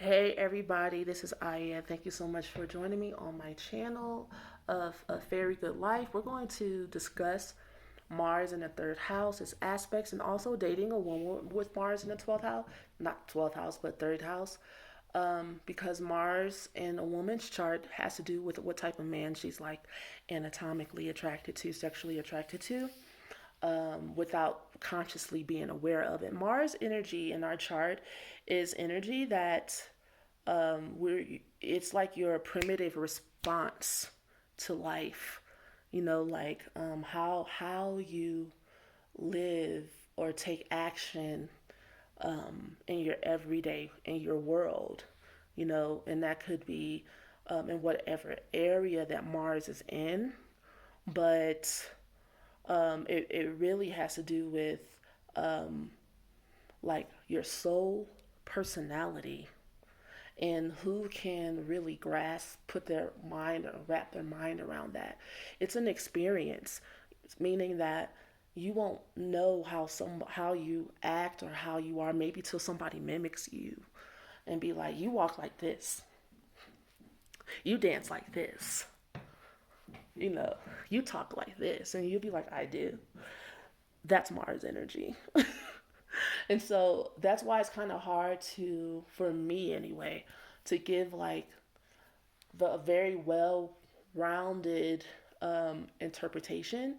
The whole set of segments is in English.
Hey everybody, this is Aya. Thank you so much for joining me on my channel of A Very Good Life. We're going to discuss Mars in the third house, its aspects, and also dating a woman with Mars in the 12th house. Not 12th house, but third house. Because Mars in a woman's chart has to do with what type of man she's like anatomically attracted to, sexually attracted to, without consciously being aware of it. Mars energy in our chart is energy that it's like your primitive response to life. Like how you live or take action in your everyday, in your world, and that could be in whatever area that Mars is in. But it really has to do with like your soul personality and who can really grasp, put their mind or wrap their mind around that. It's an experience, meaning that you won't know how you act or how you are maybe till somebody mimics you and be like, you walk like this, you dance like this, you know, you talk like this, and you'll be like, I do. That's Mars energy. And so that's why it's kind of hard to, for me anyway, to give like the very well rounded interpretation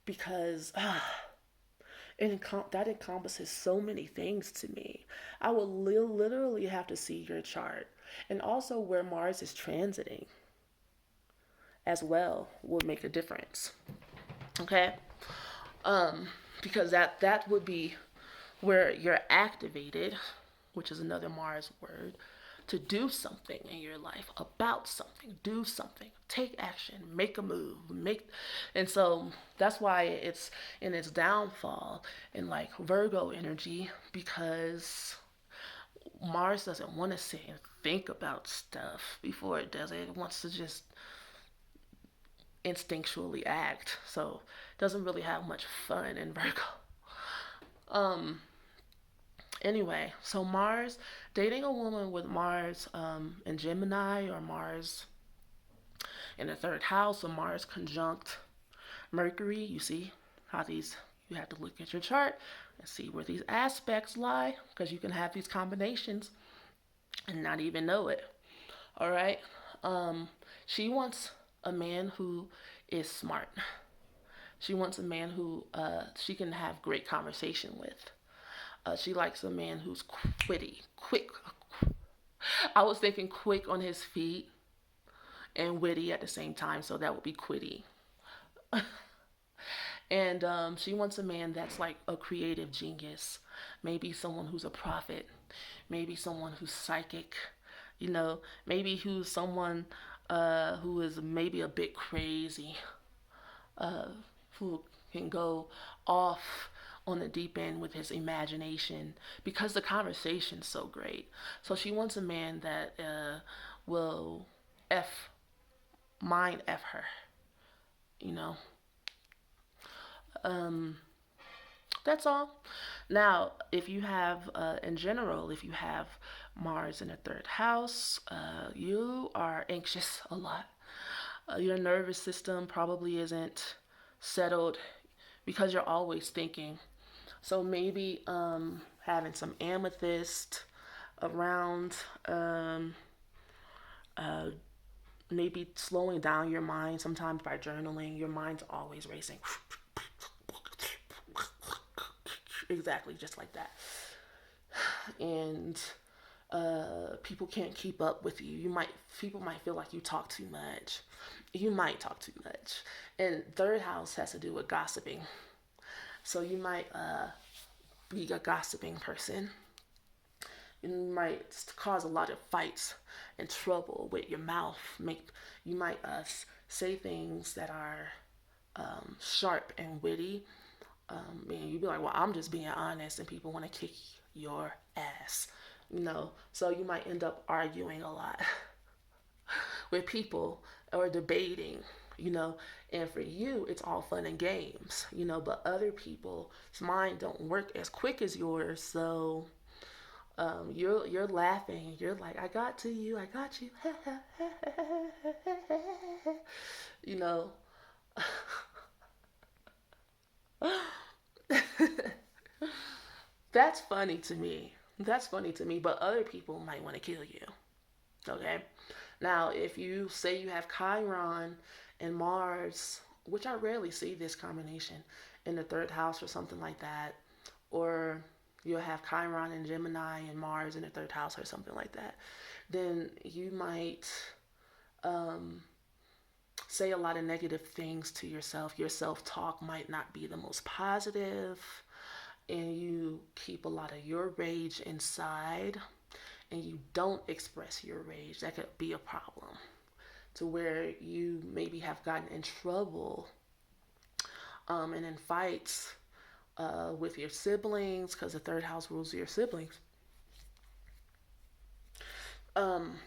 because that encompasses so many things to me. I would literally have to see your chart and also where Mars is transiting as well would make a difference. Okay? Because that would be where you're activated, which is another Mars word, to do something in your life, about something, do something, take action, make a move, and so that's why it's in its downfall in like Virgo energy, because Mars doesn't want to sit and think about stuff before it does it. It wants to just instinctually act. So it doesn't really have much fun in Virgo. Um, Anyway, so Mars, dating a woman with Mars in Gemini or Mars in the third house or Mars conjunct Mercury, you see how these, you have to look at your chart and see where these aspects lie because you can have these combinations and not even know it. All right. She wants a man who is smart. She wants a man who she can have great conversation with. She likes a man who's quick. I was thinking quick on his feet and witty at the same time, so that would be quitty. And she wants a man that's like a creative genius, maybe someone who's a prophet, maybe someone who's psychic, maybe who's someone who is maybe a bit crazy, uh, who can go off on the deep end with his imagination because the conversation's so great. So she wants a man that will F, mind F her, you know. Um, that's all. Now, if you have, in general, if you have Mars in the third house, you are anxious a lot. Your nervous system probably isn't settled because you're always thinking. So maybe having some amethyst around, uh, maybe slowing down your mind sometimes by journaling. Your mind's always racing. Exactly, just like that. And people can't keep up with you. People might feel like you talk too much. You might talk too much. And third house has to do with gossiping. So you might be a gossiping person. You might cause a lot of fights and trouble with your mouth. You might say things that are sharp and witty. And you'd be like, well, I'm just being honest, and people want to kick your ass. So you might end up arguing a lot with people or debating, and for you it's all fun and games, but other people's mind don't work as quick as yours, so You're laughing. You're like, I got to you. I got you. you know. That's funny to me. That's funny to me. But other people might want to kill you. Okay. Now, if you say you have Chiron and Mars, which I rarely see this combination in the third house or something like that, or you'll have Chiron and Gemini and Mars in the third house or something like that, then you might um, say a lot of negative things to yourself. Your self talk might not be the most positive, and you keep a lot of your rage inside and you don't express your rage. That could be a problem to where you maybe have gotten in trouble and in fights with your siblings because the third house rules your siblings. Um,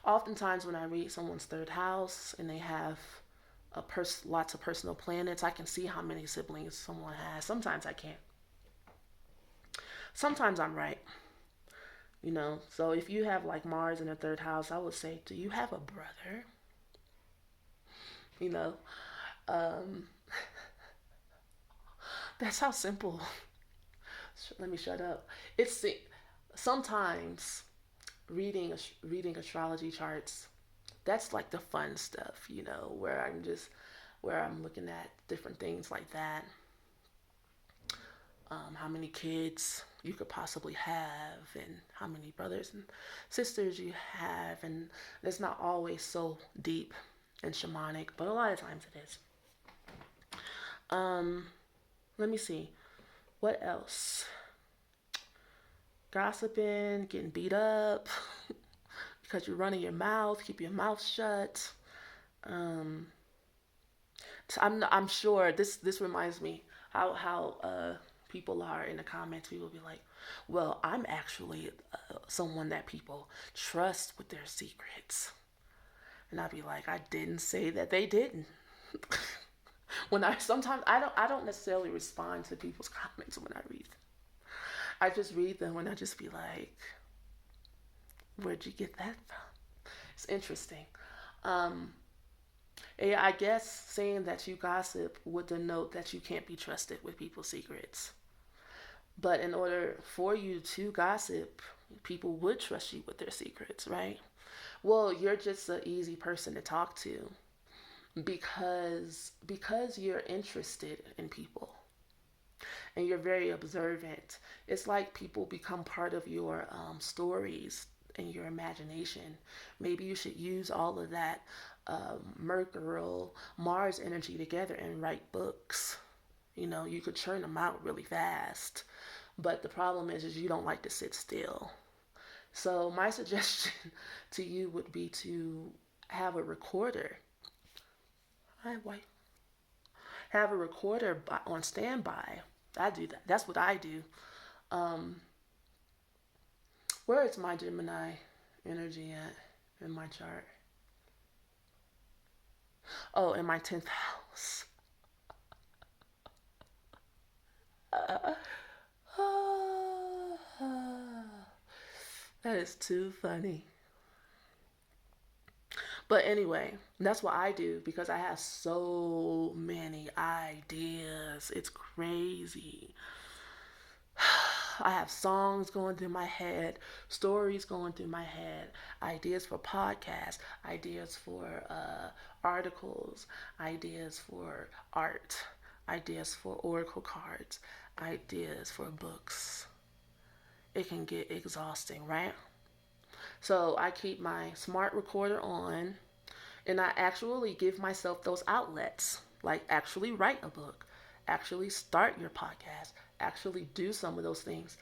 Oftentimes, when I read someone's third house and they have lots of personal planets, I can see how many siblings someone has. Sometimes I can't. Sometimes I'm right. So if you have like Mars in the third house, I would say, do you have a brother? You know, um, that's how simple. Let me shut up. It's sometimes reading astrology charts. That's like the fun stuff, where I'm looking at different things like that. How many kids you could possibly have, and how many brothers and sisters you have, and it's not always so deep and shamanic, but a lot of times it is. Um, Let me see. What else? Gossiping, getting beat up because you're running your mouth. Keep your mouth shut. Um, I'm sure this reminds me how people are in the comments. People will be like, "Well, I'm actually someone that people trust with their secrets," and I'd be like, "I didn't say that they didn't." When sometimes I don't necessarily respond to people's comments when I read them. I just read them and I just be like, "Where'd you get that from?" It's interesting. Um, yeah, I guess saying that you gossip would denote that you can't be trusted with people's secrets. But in order for you to gossip, people would trust you with their secrets, right? Well, you're just an easy person to talk to because you're interested in people and you're very observant. It's like people become part of your stories and your imagination. Maybe you should use all of that Mercury, Mars energy together and write books. You could churn them out really fast. But the problem is you don't like to sit still. So my suggestion to you would be to have a recorder. Hi, wife. Have a recorder on standby. I do that. That's what I do. Um, where is my Gemini energy at in my chart? Oh, in my 10th house. That is too funny. But anyway, that's what I do because I have so many ideas. It's crazy. I have songs going through my head, stories going through my head, ideas for podcasts, ideas for articles, ideas for art, ideas for oracle cards, ideas for books. It can get exhausting, right? So I keep my smart recorder on and I actually give myself those outlets, like actually write a book, actually start your podcast, actually do some of those things.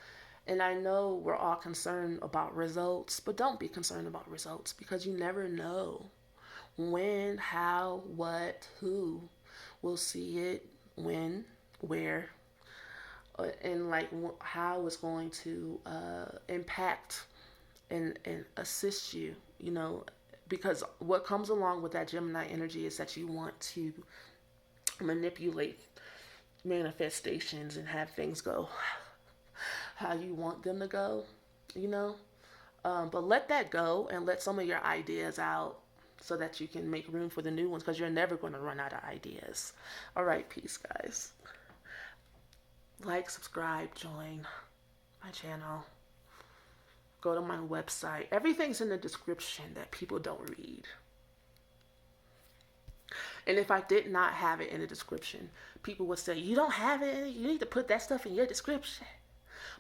And I know we're all concerned about results, but don't be concerned about results because you never know when, how, what, who will see it, when, where, and like how it's going to impact and assist you, because what comes along with that Gemini energy is that you want to manipulate manifestations and have things go how you want them to go, you know. But let that go and let some of your ideas out so that you can make room for the new ones, because you're never going to run out of ideas. All right, peace, guys. Like, subscribe, join my channel. Go to my website. Everything's in the description that people don't read. And if I did not have it in the description, people would say, you don't have it, you need to put that stuff in your description.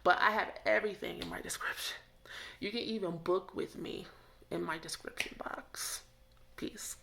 But I have everything in my description. You can even book with me in my description box. Peace.